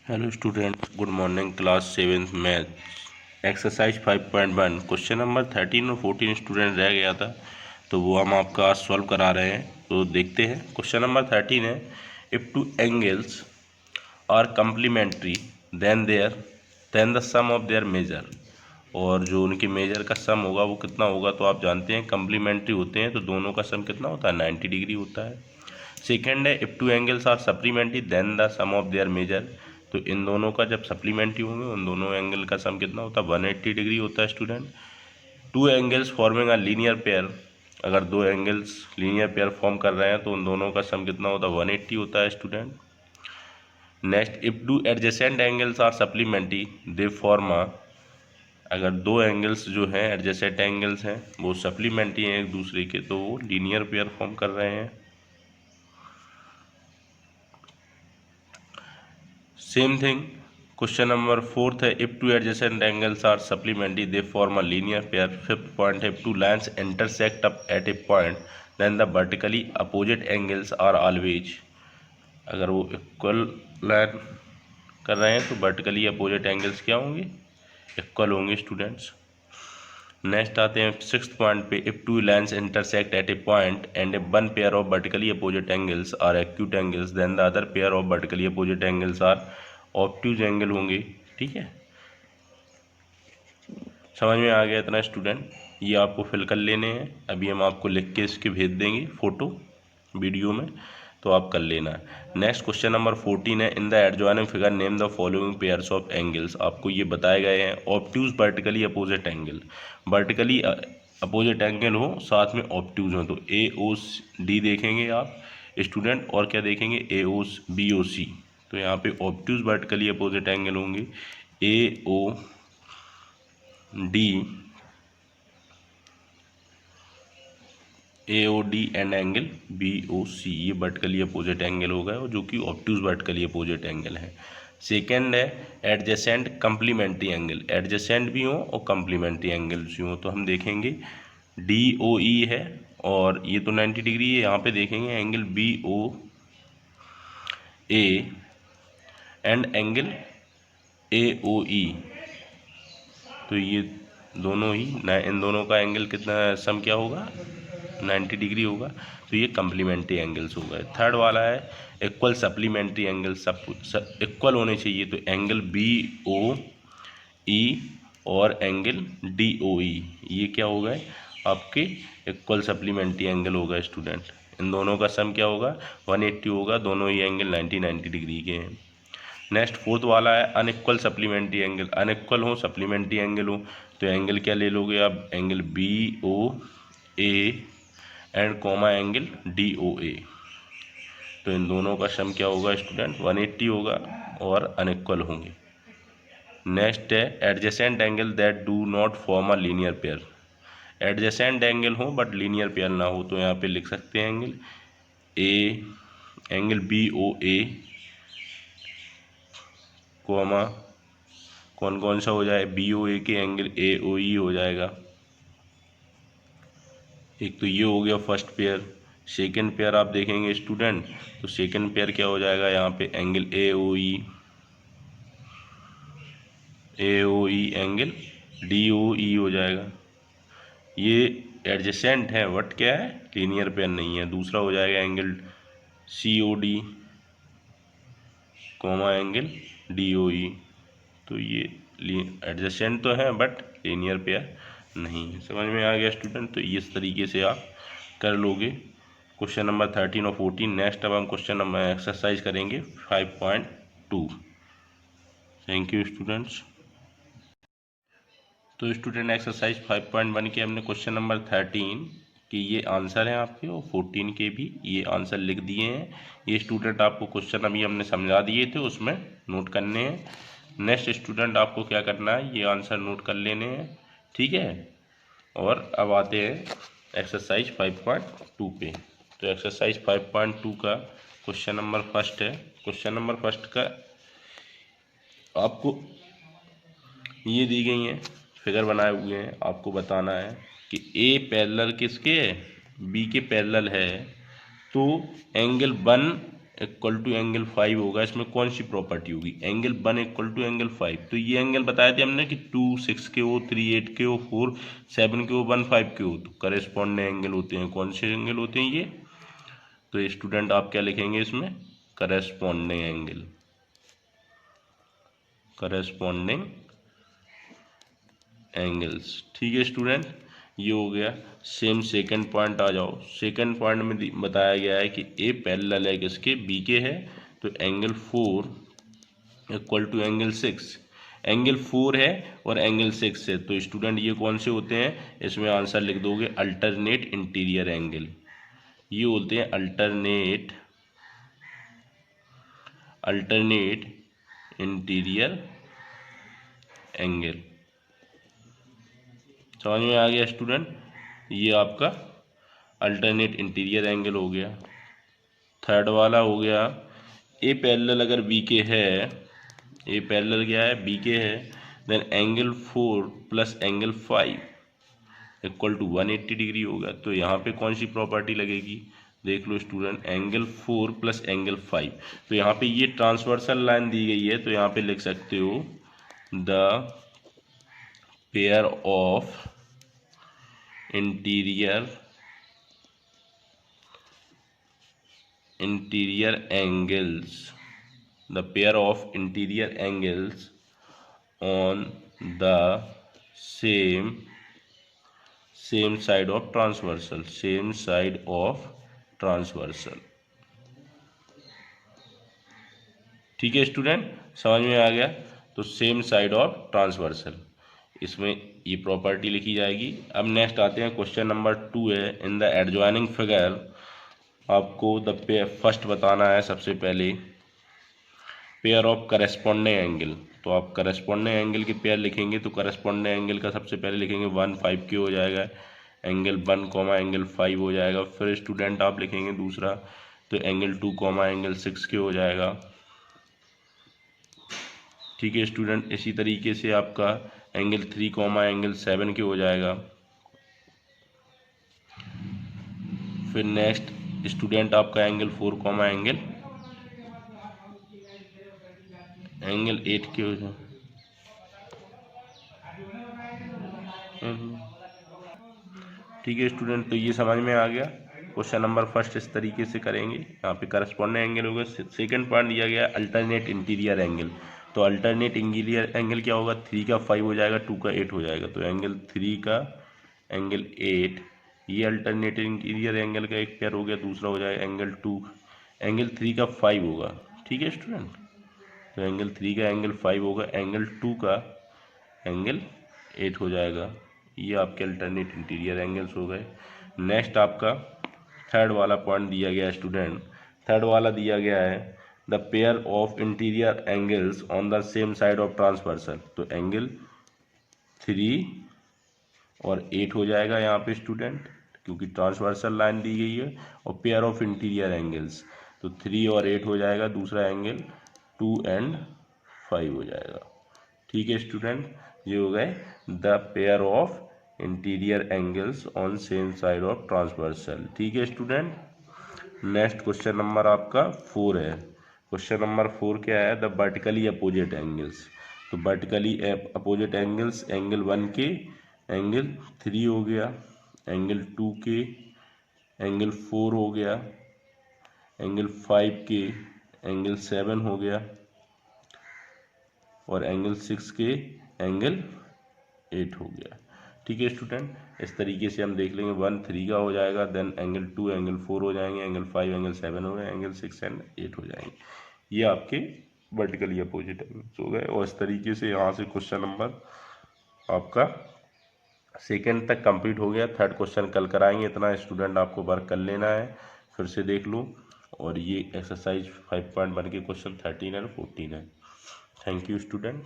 Hello student, good morning. Class 7th math exercise 5.1 question number 13 और 14 student रह गया था, तो वो हम आपका आज सॉल्व करा रहे हैं। तो देखते हैं। क्वेश्चन नंबर 13 है, if two angles are complementary then the sum of their measure. और जो उनके मेजर का सम होगा वो कितना होगा, तो आप जानते हैं कंप्लीमेंट्री होते हैं तो दोनों का सम कितना होता है, 90 डिग्री होता है। सेकेंड है, if two angles are supplementary then the sum of their measure. तो इन दोनों का जब सप्लीमेंट्री होंगे उन दोनों एंगल का सम कितना होता है, 180 डिग्री होता है student. Two angles forming a linear pair, अगर दो एंगल्स लीनियर पेयर फॉर्म कर रहे हैं तो उन दोनों का सम कितना होता है, 180 होता है student. Next, if two adjacent angles are supplementary they form a, अगर दो एंगल्स जो हैं एडजेसेंट एंगल्स हैं वो सप्लीमेंट्री हैं एक दूसरे के, तो वो लीनियर पेयर फॉर्म कर रहे हैं। सेम थिंग क्वेश्चन नंबर 4 है, if two adjacent angles are supplementary they form a linear pair. Fifth point है, if two lines intersect up at a point then the vertically opposite angles are always. अगर वो equal line कर रहे हैं तो vertically opposite angles क्या होंगे, equal होंगे स्टूडेंट्स। नेक्स्ट आते हैं 6th पॉइंट पे, if two lines intersect at a point and a one pair of vertically opposite angles are acute angles then the other pair of vertically opposite angles are obtuse angle होंगे। ठीक है, समझ में आ गया इतना student. ये आपको फिल कर लेने हैं, अभी हम आपको लिख के इसके भेज देंगे फ़ोटो वीडियो में, तो आप कर लेना है। नेक्स्ट क्वेश्चन नंबर 14 है, in the adjoining figure name the following pairs of angles. आपको ये बताए गए हैं obtuse vertically opposite angle, vertically opposite angle हो साथ में ऑब्ट्यूज हो, तो ए ओ डी देखेंगे आप स्टूडेंट, और क्या देखेंगे, ए ओ बी ओ सी। तो यहाँ पे ऑब्ट्यूज वर्टिकली अपोजिट एंगल होंगे A O D, A O D and angle B O C, ये वर्टिकली अपोजिट एंगल होगा और जो कि ऑब्ट्यूज वर्टिकली अपोजिट एंगल है। सेकेंड है एडजेसेंट कंप्लीमेंट्री एंगल, एडजेसेंट भी हो और कंप्लीमेंट्री एंगल भी हो, तो हम देखेंगे डी ओ ई है और ये तो 90 डिग्री है। यहाँ पे देखेंगे angle B O A and angle A O E, तो ये दोनों ही इन दोनों का एंगल कितना सम क्या होगा, 90 डिग्री होगा, तो ये कंप्लीमेंट्री एंगल्स हो गए। थर्ड वाला है इक्वल सप्लीमेंट्री एंगल, सब इक्वल होने चाहिए, तो एंगल बी ओ ई और एंगल डी ओ ई, ये क्या हो गए आपके इक्वल सप्लीमेंट्री एंगल होगा स्टूडेंट। इन दोनों का सम क्या होगा, 180 होगा, दोनों ही एंगल 90 डिग्री के हैं। नेक्स्ट फोर्थ वाला है अनइक्वल सप्लीमेंट्री एंगल, अनइक्वल हो सप्लीमेंट्री एंगल हो, तो एंगल क्या ले लोगे आप, angle B O A and comma angle D O A, तो इन दोनों का सम क्या होगा स्टूडेंट, 180 होगा और अनइक्वल होंगे। नेक्स्ट है adjacent angle that do not form a linear pair, adjacent angle हो बट लीनियर पेयर ना हो, तो यहाँ पे लिख सकते हैं angle A, angle B O A comma कौन कौन सा हो जाए, बी ओ ए के एंगल ए ओ ई हो जाएगा। एक तो ये हो गया फर्स्ट पेयर। सेकेंड पेयर आप देखेंगे स्टूडेंट, तो सेकेंड पेयर क्या हो जाएगा, यहाँ पे angle A O E angle D O E हो जाएगा। ये एडजेसेंट है बट क्या है, लीनियर पेयर नहीं है। दूसरा हो जाएगा angle C O D comma angle D O E, तो ये एडजेसेंट तो है बट लीनियर पेयर नहीं है। समझ में आ गया स्टूडेंट, तो इस तरीके से आप कर लोगे क्वेश्चन नंबर 13 और 14। नेक्स्ट अब हम क्वेश्चन नंबर एक्सरसाइज करेंगे 5.2। Thank you students. तो स्टूडेंट एक्सरसाइज 5.1 के हमने क्वेश्चन नंबर 13 के ये आंसर हैं आपके, और 14 के भी ये आंसर लिख दिए हैं। ये स्टूडेंट आपको क्वेश्चन अभी हमने समझा दिए थे, उसमें नोट करने हैं। नेक्स्ट स्टूडेंट आपको क्या करना है, ये आंसर नोट कर लेने हैं, ठीक है। और अब आते हैं एक्सरसाइज 5.2 पे। तो एक्सरसाइज 5.2 का क्वेश्चन नंबर फर्स्ट है। क्वेश्चन नंबर फर्स्ट का आपको ये दी गई हैं, फिगर बनाए हुए हैं, आपको बताना है कि ए पैरेलल किसके है, बी के पैरेलल है, तो एंगल 1 इक्वल टू एंगल 5 होगा, इसमें कौन सी प्रॉपर्टी होगी, एंगल 1 इक्वल टू एंगल 5। तो ये एंगल बताए थे हमने कि 2 6 के हो, 3 8 के हो, 4 7 के हो, 1 5 के हो, तो करेस्पॉन्डिंग एंगल होते हैं। कौन से एंगल होते हैं ये, तो स्टूडेंट आप क्या लिखेंगे इसमें, करेस्पॉन्डिंग एंगल, करेस्पॉन्डिंग एंगल्स। ठीक है स्टूडेंट, ये हो गया। सेम सेकंड पॉइंट आ जाओ। सेकंड पॉइंट में बताया गया है कि ए पैरेलल है किसके, बी के है, तो angle 4 equal to angle 6। Angle 4 है और एंगल 6 है, तो स्टूडेंट ये कौन से होते हैं, इसमें आंसर लिख दोगे अल्टरनेट इंटीरियर एंगल। ये बोलते हैं अल्टरनेट इंटीरियर एंगल। समझ में आ गया स्टूडेंट, ये आपका अल्टरनेट इंटीरियर एंगल हो गया। थर्ड वाला हो गया, ए पैरेलल अगर बी के है, ए पैरेलल क्या है, बी के है, then angle 4 plus angle 5 equal to 180 degree होगा। तो यहाँ पे कौन सी प्रॉपर्टी लगेगी, देख लो स्टूडेंट, एंगल 4 प्लस एंगल 5। तो यहाँ पे ये ट्रांसवर्सल लाइन दी गई है, तो यहाँ पे लिख सकते हो the pair of interior angles, the pair of interior angles on the same side of transversal, same side of transversal। ठीक है स्टूडेंट, समझ में आ गया, तो सेम साइड ऑफ ट्रांसवर्सल, इसमें ये प्रॉपर्टी लिखी जाएगी। अब नेक्स्ट आते हैं, क्वेश्चन नंबर 2 है, इन द एडजॉइनिंग फिगर आपको द फर्स्ट बताना है सबसे पहले पेयर ऑफ करस्पॉन्डिंग एंगल। तो आप करस्पॉन्डिंग एंगल के पेयर लिखेंगे, तो करस्पॉन्डिंग एंगल का सबसे पहले लिखेंगे 1 5 के हो जाएगा, एंगल 1 कॉमा एंगल 5 हो जाएगा। फिर स्टूडेंट आप लिखेंगे दूसरा, तो एंगल 2 कॉमा एंगल 6 के हो जाएगा। ठीक है स्टूडेंट, इसी तरीके से आपका एंगल 3 कॉमा एंगल 7 के हो जाएगा। फिर नेक्स्ट स्टूडेंट आपका एंगल 4 कॉमा एंगल 8 के हो जाए। ठीक है स्टूडेंट, तो ये समझ में आ गया। क्वेश्चन नंबर फर्स्ट इस तरीके से करेंगे, यहाँ पे करस्पॉन्डिंग एंगल होगा। सेकंड पॉइंट दिया गया अल्टरनेट इंटीरियर एंगल। तो अल्टरनेट इंटीरियर एंगल क्या होगा, 3 का 5 हो जाएगा, 2 का 8 हो जाएगा। तो एंगल 3 का एंगल 8, ये अल्टरनेट इंटीरियर एंगल का एक पेयर हो गया। दूसरा हो जाएगा एंगल 2, एंगल 3 का 5 होगा। ठीक है स्टूडेंट, तो एंगल 3 का एंगल 5 होगा, एंगल 2 का एंगल 8 हो जाएगा। ये आपके अल्टरनेट इंटीरियर एंगल्स हो गए। नेक्स्ट आपका थर्ड वाला पॉइंट दिया गया है स्टूडेंट। थर्ड वाला दिया गया है the pair of interior angles on the same side of transversal. तो एंगल 3 और 8 हो जाएगा यहाँ पे स्टूडेंट, क्योंकि ट्रांसवर्सल लाइन दी गई है। और पेयर ऑफ इंटीरियर एंगल्स, तो 3 और 8 हो जाएगा। दूसरा एंगल 2 एंड 5 हो जाएगा। ठीक है स्टूडेंट, ये हो गए the pair of interior angles on same side of transversal. ठीक है स्टूडेंट, नेक्स्ट क्वेश्चन नंबर आपका 4 है। क्वेश्चन नंबर 4 क्या है, द वर्टिकली अपोजिट एंगल्स। तो वर्टिकली अपोजिट एंगल्स, एंगल 1 के एंगल 3 हो गया, एंगल 2 के एंगल 4 हो गया, एंगल 5 के एंगल 7 हो गया, और एंगल 6 के एंगल 8 हो गया। ठीक है स्टूडेंट, इस तरीके से हम देख लेंगे। 1 3 का हो जाएगा, देन एंगल 2 एंगल 4 हो जाएंगे, एंगल 5 एंगल 7 हो गए, एंगल 6 एंड 8 हो जाएंगे। ये आपके वर्टिकली अपोजिट एंगल्स हो गए। और इस तरीके से यहाँ से क्वेश्चन नंबर आपका सेकेंड तक कंप्लीट हो गया। थर्ड क्वेश्चन कल कराएंगे, इतना स्टूडेंट आपको वर्क कर लेना है। फिर से देख लो, और ये एक्सरसाइज 5.1 के क्वेश्चन 13 एंड 14 है। Thank you student.